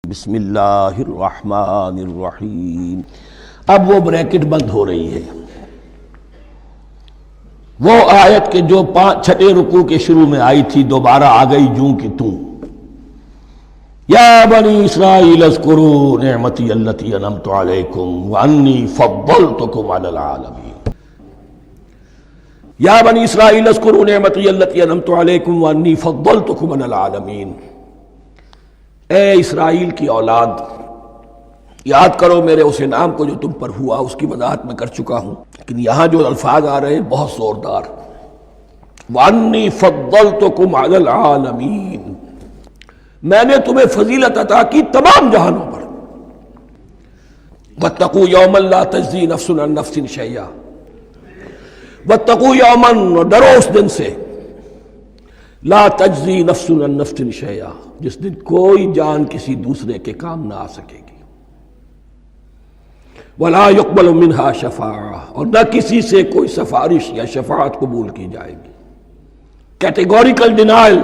بسم اللہ الرحمن الرحیم۔ اب وہ بریکٹ بند ہو رہی ہے، وہ آیت کے جو چھٹے رکوع کے شروع میں آئی تھی دوبارہ آ گئی جوں کی توں۔ یا بنی اسرائیل اذکروا نعمتی التی انعمت علیکم وانی فضلتکم علی العالمین۔ یا بنی اسرائیل اذکروا نعمتی التی انعمت علیکم وانی فضلتکم علی العالمین۔ اے اسرائیل کی اولاد، یاد کرو میرے اس انعام کو جو تم پر ہوا، اس کی وضاحت میں کر چکا ہوں، لیکن یہاں جو الفاظ آ رہے ہیں بہت زوردار۔ وَأَنِّي فَضَّلْتُكُمْ عَلَى الْعَالَمِينَ، میں نے تمہیں فضیلت عطا کی تمام جہانوں پر۔ وَاتَّقُوا يَوْمًا لَا تَجْزِي نَفْسٌ عَن نَفْسٍ شَيْئًا، وَاتَّقُوا يَوْمًا، اور ڈرو اس دن سے، لا تجزی نفس عن نفس شیئا، جس دن کوئی جان کسی دوسرے کے کام نہ آ سکے گی۔ ولا يقبل منها شفاعہ، اور نہ کسی سے کوئی سفارش یا شفاعت قبول کی جائے گی، کیٹیگوریکل ڈینائل۔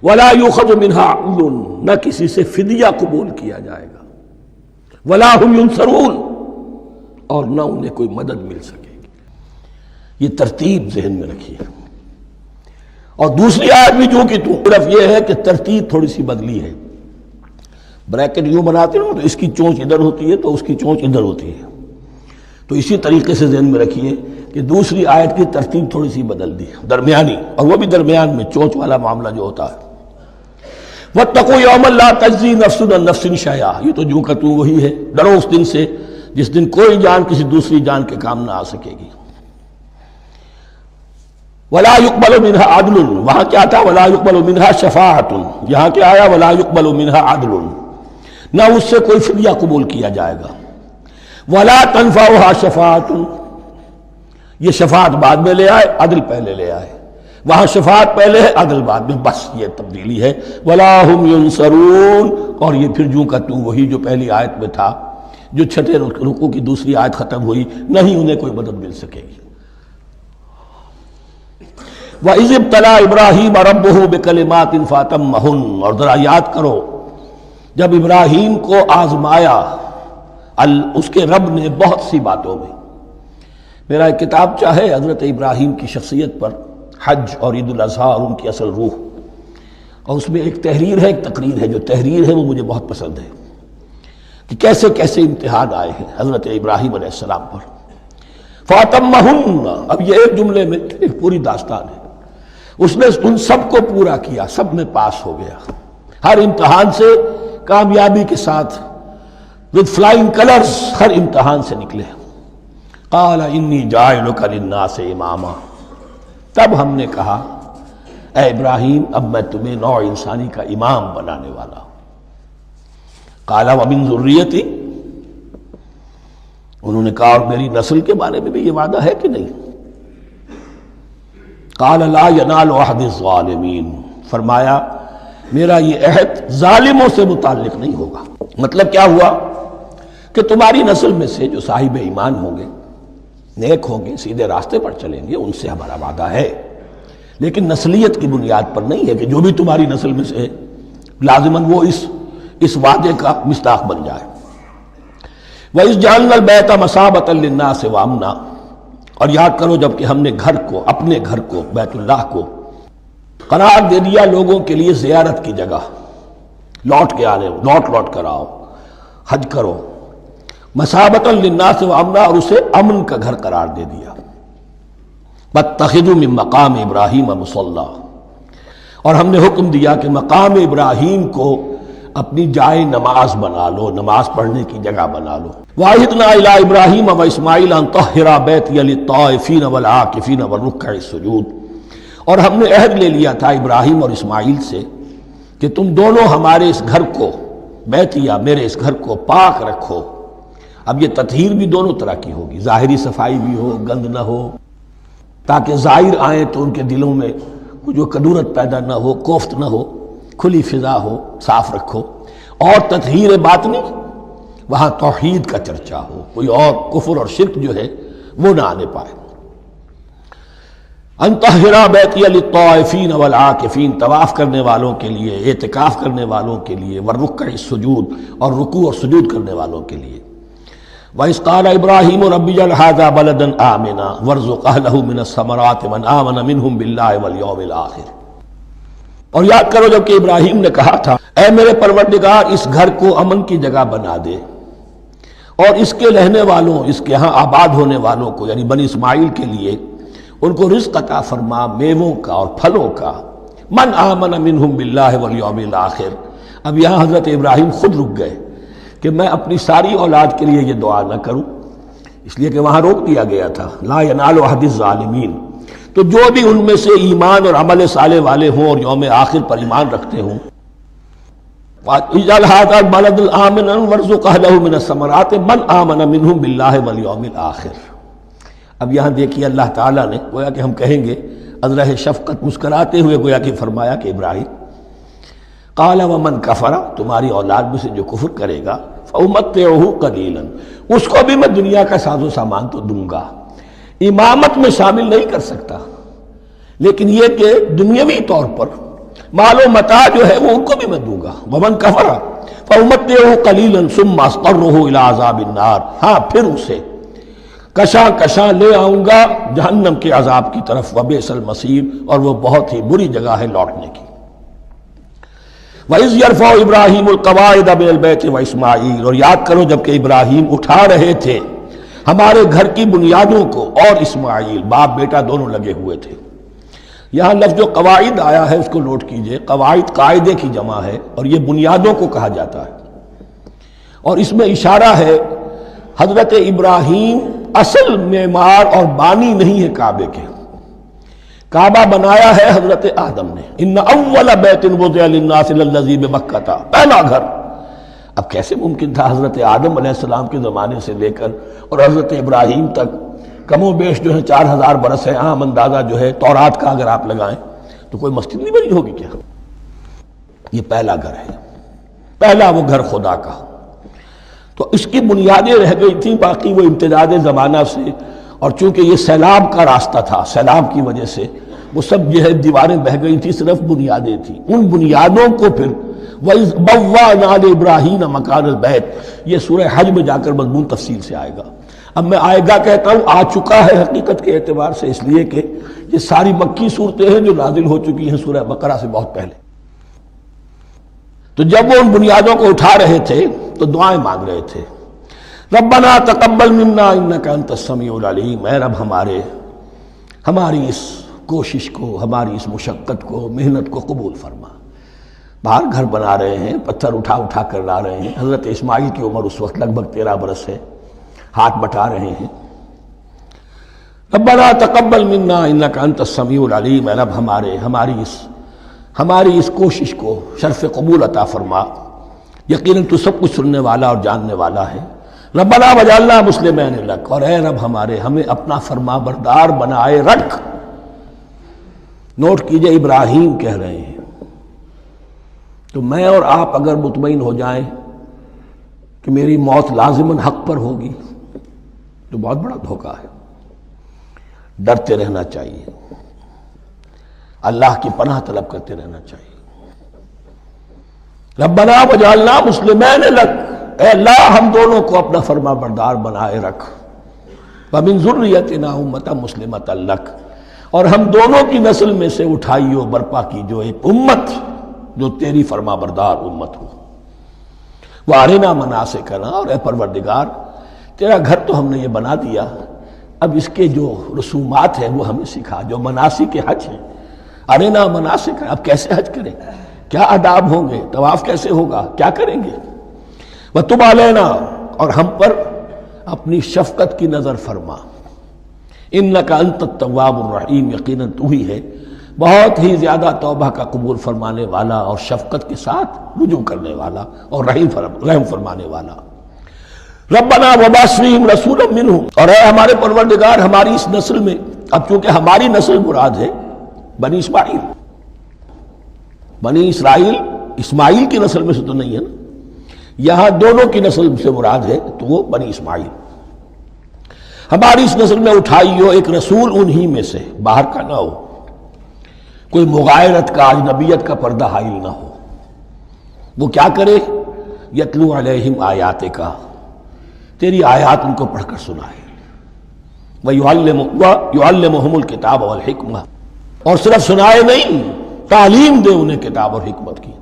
ولا يؤخذ منها عدل، نہ کسی سے فدیہ قبول کیا جائے گا۔ ولا هم ينصرون، اور نہ انہیں کوئی مدد مل سکے گی۔ یہ ترتیب ذہن میں رکھیے۔ اور دوسری آیت بھی جو کہ تو صرف یہ ہے کہ ترتیب تھوڑی سی بدلی ہے۔ بریکٹ یوں بناتے ہیں تو اس کی چونچ ادھر ہوتی ہے تو اس کی چونچ ادھر ہوتی ہے، تو اسی طریقے سے ذہن میں رکھیے کہ دوسری آیت کی ترتیب تھوڑی سی بدل دی ہے، درمیانی، اور وہ بھی درمیان میں چونچ والا معاملہ جو ہوتا ہے۔ وَاتَّقُوا يَوْمًا لَا تَجْزِي نَفْسٌ عَن نَفْسٍ شَيْئًا، یہ تو جو کہ تو وہی ہے، ڈرو اس دن سے جس دن کوئی جان کسی دوسری جان کے کام نہ آ سکے گی۔ ولا يقبل منها عدل، وہاں کیا تھا؟ ولا يقبل منها شفاعۃ، یہاں کیا آیا؟ ولا يقبل منها عدل، نہ اس سے کوئی فدیہ قبول کیا جائے گا۔ ولا تنفعها شفاعۃ، یہ شفاعت بعد میں لے آئے، عدل پہلے لے آئے، وہاں شفاعت پہلے ہے، عدل بعد میں، بس یہ تبدیلی ہے۔ ولا هم ينصرون، اور یہ پھر جو کا تو وہی جو پہلی آیت میں تھا، جو چھٹے رکوع کی دوسری آیت ختم ہوئی، نہیں انہیں کوئی مدد مل سکے گی۔ وَإِذِ ابْتَلَىٰ إِبْرَاهِيمَ رَبُّهُ بِكَلِمَاتٍ فَأَتَمَّهُنَّ، اور ذرا یاد کرو جب ابراہیم کو آزمایا اس کے رب نے بہت سی باتوں میں۔ میرا ایک کتاب چاہے حضرت ابراہیم کی شخصیت پر، حج اور عید الاضحیٰ اور ان کی اصل روح، اور اس میں ایک تحریر ہے، ایک تقریر ہے، جو تحریر ہے وہ مجھے بہت پسند ہے کہ کیسے کیسے امتحان آئے ہیں حضرت ابراہیم علیہ السلام پر۔ فَأَتَمَّهُنَّ، اب یہ ایک جملے میں ایک پوری داستان ہے، اس نے ان سب کو پورا کیا، سب میں پاس ہو گیا، ہر امتحان سے کامیابی کے ساتھ، with flying colors، ہر امتحان سے نکلے۔ قال انی جاعلک للناس اماما، تب ہم نے کہا اے ابراہیم اب میں تمہیں نوع انسانی کا امام بنانے والا ہوں۔ قال ومن ذریتی، انہوں نے کہا اور میری نسل کے بارے میں بھی یہ وعدہ ہے کہ نہیں؟ قال لا ینال عہد الظالمین، فرمایا میرا یہ عہد ظالموں سے متعلق نہیں ہوگا۔ مطلب کیا ہوا کہ تمہاری نسل میں سے جو صاحب ایمان ہوں گے، نیک ہوں گے، سیدھے راستے پر چلیں گے، ان سے ہمارا وعدہ ہے، لیکن نسلیت کی بنیاد پر نہیں ہے کہ جو بھی تمہاری نسل میں سے لازماً وہ اس وعدے کا مصداق بن جائے۔ وَإِذْ جَعَلْنَا الْبَيْتَ مَثَابَةً لِلنَّاسِ وَأَمْنًا، اور یاد کرو جب کہ ہم نے گھر کو، اپنے گھر کو، بیت اللہ کو قرار دے دیا لوگوں کے لیے زیارت کی جگہ، لوٹ کے آنے، لوٹ کر آؤ، حج کرو، مثابۃ للناس وامنا، اور اسے امن کا گھر قرار دے دیا۔ واتخذوا من مقام ابراہیم مصلی، اور ہم نے حکم دیا کہ مقام ابراہیم کو اپنی جائے نماز بنا لو، نماز پڑھنے کی جگہ بنا لو۔ وَعَهِدْنَا إِلَىٰ إِبْرَاهِيمَ وَإِسْمَاعِيلَ أَن طَهِّرَا بَيْتِيَ لِلطَّائِفِينَ وَالْعَاكِفِينَ وَالرُّكَّعِ السُّجُودِ، اور ہم نے عہد لے لیا تھا ابراہیم اور اسماعیل سے کہ تم دونوں ہمارے اس گھر کو، بیتیا میرے اس گھر کو پاک رکھو۔ اب یہ تطہیر بھی دونوں طرح کی ہوگی، ظاہری صفائی بھی ہو، گند نہ ہو، تاکہ ظاہر آئیں تو ان کے دلوں میں جو کدورت پیدا نہ ہو، کوفت نہ ہو، کھلی فضا ہو، صاف رکھو۔ اور تطہیر باطنی، وہاں توحید کا چرچا ہو، کوئی اور کفر اور شرک جو ہے وہ نہ آنے پائے۔ انطہرا بیتی للطائفین والعاکفین، طواف کرنے والوں کے لیے، اعتکاف کرنے والوں کے لیے، والرکع السجود، اور رکوع اور سجود کرنے والوں کے لیے۔ وَإِذْ قَالَ إِبْرَاهِيمُ رَبِّ اجْعَلْ هَٰذَا بَلَدًا آمِنًا وَارْزُقْ أَهْلَهُ مِنَ الثَّمَرَاتِ مَنْ آمَنَ مِنْهُمْ بِاللَّهِ وَالْيَوْمِ الْآخِرِ۔ اور یاد کرو جب کہ ابراہیم نے کہا تھا اے میرے پروردگار اس گھر کو امن کی جگہ بنا دے اور اس کے رہنے والوں، اس کے ہاں آباد ہونے والوں کو یعنی بنی اسماعیل کے لیے ان کو رزق عطا فرما، میووں کا اور پھلوں کا۔ من آمن منہم باللہ والیوم الآخر۔ اب یہاں حضرت ابراہیم خود رک گئے کہ میں اپنی ساری اولاد کے لیے یہ دعا نہ کروں، اس لیے کہ وہاں روک دیا گیا تھا لا ینال عہد الظالمین۔ تو جو بھی ان میں سے ایمان اور عمل صالح والے ہوں اور یوم آخر پر ایمان رکھتے ہوں، اجعل هذا البلد آمنا وارزق اهله من الثمرات من آمن منهم باللہ والیوم الآخر۔ اب یہاں دیکھیے اللہ تعالیٰ نے گویا کہ ہم کہیں گے ازرہ شفقت مسکراتے ہوئے گویا کہ فرمایا کہ ابراہیم قال ومن کفر، تمہاری اولاد میں سے جو کفر کرے گا فأمتعه قلیلا، اس کو بھی میں دنیا کا ساز و سامان تو دوں گا، امامت میں شامل نہیں کر سکتا، لیکن یہ کہ دنیاوی طور پر مال و متاع جو ہے وہ ان کو بھی میں دوں گا۔ ومن کفر فأمتعه قلیلا ثم اضطره الى عذاب النار، ہاں پھر اسے کشاں کشاں لے آؤں گا جہنم کے عذاب کی طرف، وبئس المصیر، اور وہ بہت ہی بری جگہ ہے لوٹنے کی۔ وَإِذْ يَرْفَعُ إِبْرَاهِيمُ الْقَوَاعِدَ مِنَ الْبَيْتِ وَإِسْمَاعِيلُ، اور یاد کرو جب کہ ابراہیم اٹھا رہے تھے ہمارے گھر کی بنیادوں کو، اور اسماعیل باپ بیٹا دونوں لگے ہوئے تھے۔ یہاں لفظ جو قواعد آیا ہے اس کو نوٹ کیجئے، قواعد قاعدے کی جمع ہے اور یہ بنیادوں کو کہا جاتا ہے، اور اس میں اشارہ ہے حضرت ابراہیم اصل معمار اور بانی نہیں ہے کعبے کے، کعبہ بنایا ہے حضرت آدم نے۔ ان اول بیت وضع للناس للذی ببکۃ، پہلا گھر۔ اب کیسے ممکن تھا حضرت آدم علیہ السلام کے زمانے سے لے کر اور حضرت ابراہیم تک کم و بیش جو ہے 4000 برس ہے، عام اندازہ جو ہے تورات کا اگر آپ لگائیں تو کوئی مسجد نہیں بنی ہوگی کیا؟ یہ پہلا گھر ہے، پہلا وہ گھر خدا کا۔ تو اس کی بنیادیں رہ گئی تھیں، باقی وہ امتداد زمانہ سے، اور چونکہ یہ سیلاب کا راستہ تھا، سیلاب کی وجہ سے وہ سب جو ہے دیواریں بہہ گئی تھی، صرف بنیادیں تھیں۔ ان بنیادوں کو پھر وَإِذْ بَوَّأْنَا لِإِبْرَاهِيمَ مَكَانَ الْبَيْتِ، یہ سورہ حج میں جا کر مضمون تفصیل سے آئے گا۔ اب میں آئے گا کہتا ہوں، آ چکا ہے حقیقت کے اعتبار سے، اس لیے کہ یہ ساری مکی صورتیں ہیں جو نازل ہو چکی ہیں سورہ بقرہ سے بہت پہلے۔ تو جب وہ ان بنیادوں کو اٹھا رہے تھے تو دعائیں مانگ رہے تھے، ربنا تقبل منا انک انت السمیع العلیم، اے رب ہماری اس کوشش کو، ہماری اس مشقت کو، محنت کو قبول فرما۔ باہر گھر بنا رہے ہیں، پتھر اٹھا اٹھا کر لا رہے ہیں، حضرت اسماعیل کی عمر اس وقت لگ بھگ 13 برس ہے، ہاتھ بٹا رہے ہیں۔ ربنا تقبل منا انک انت السمیع العلیم، اے رب ہماری اس کوشش کو شرف قبول عطا فرما، یقیناً تو سب کچھ سننے والا اور جاننے والا ہے۔ ربنا وجعلنا مسلمین لک، اور اے رب ہمیں اپنا فرما بردار بنائے رکھ۔ نوٹ کیجئے ابراہیم کہہ رہے ہیں، تو میں اور آپ اگر مطمئن ہو جائیں کہ میری موت لازماً حق پر ہوگی تو بہت بڑا دھوکہ ہے۔ ڈرتے رہنا چاہیے، اللہ کی پناہ طلب کرتے رہنا چاہیے۔ ربنا وجعلنا مسلمین لک، اے اللہ ہم دونوں کو اپنا فرما بردار بنائے رکھ، ومن ذریتنا امۃ مسلمۃ لک، اور ہم دونوں کی نسل میں سے اٹھائیو برپا کی جو ایک امت جو تیری فرما بردار امت ہو۔ وارنا مناسکنا، اور اے پروردگار تیرا گھر تو ہم نے یہ بنا دیا، اب اس کے جو رسومات ہیں وہ ہمیں سکھا، جو مناسک حج ہیں، ارنا مناسک، اب کیسے حج کریں، کیا آداب ہوں گے، طواف کیسے ہوگا، کیا کریں گے۔ وَتُبْ عَلَيْنَا، اور ہم پر اپنی شفقت کی نظر فرما، اِنَّكَ أَنْتَ التَّوَّابُ الرَّحِيمُ، یقیناً تو ہی ہے بہت ہی زیادہ توبہ کا قبول فرمانے والا اور شفقت کے ساتھ رجوع کرنے والا اور رحم فرمانے والا۔ ربنا وبعث فیہم رسولا منہم، اور اے ہمارے پروردگار ہماری اس نسل میں، اب چونکہ ہماری نسل مراد ہے بنی اسماعیل، بنی اسرائیل اسماعیل کی نسل میں سے تو نہیں ہے نا، یہاں دونوں کی نسل سے مراد ہے تو وہ بنی اسماعیل۔ ہماری اس نسل میں اٹھائی ہو ایک رسول انہی میں سے، باہر کا نہ ہو، کوئی مغایرت کا اجنبیت کا پردہ حائل نہ ہو۔ وہ کیا کرے؟ یتلو علیہم آیات کا، تیری آیات ان کو پڑھ کر سنائے، وَيُعَلِّمُهُمُ الْكِتَابَ وَالْحِکْمَةَ، اور صرف سنائے نہیں، تعلیم دے انہیں کتاب اور حکمت کی۔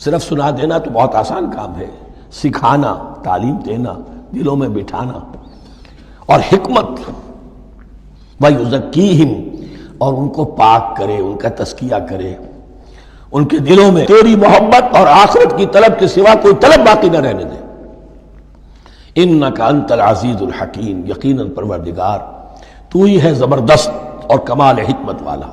صرف سنا دینا تو بہت آسان کام ہے، سکھانا، تعلیم دینا، دلوں میں بٹھانا، اور حکمت، وَيُزَكِّيهِمْ، اور ان کو پاک کرے، ان کا تزکیہ کرے، ان کے دلوں میں تیری محبت اور آخرت کی طلب کے سوا کوئی طلب باقی نہ رہنے دے۔ اِنَّكَ أَنْتَ الْعَزِيزُ الْحَكِيمُ، یقیناً پروردگار تو ہی ہے زبردست اور کمال حکمت والا۔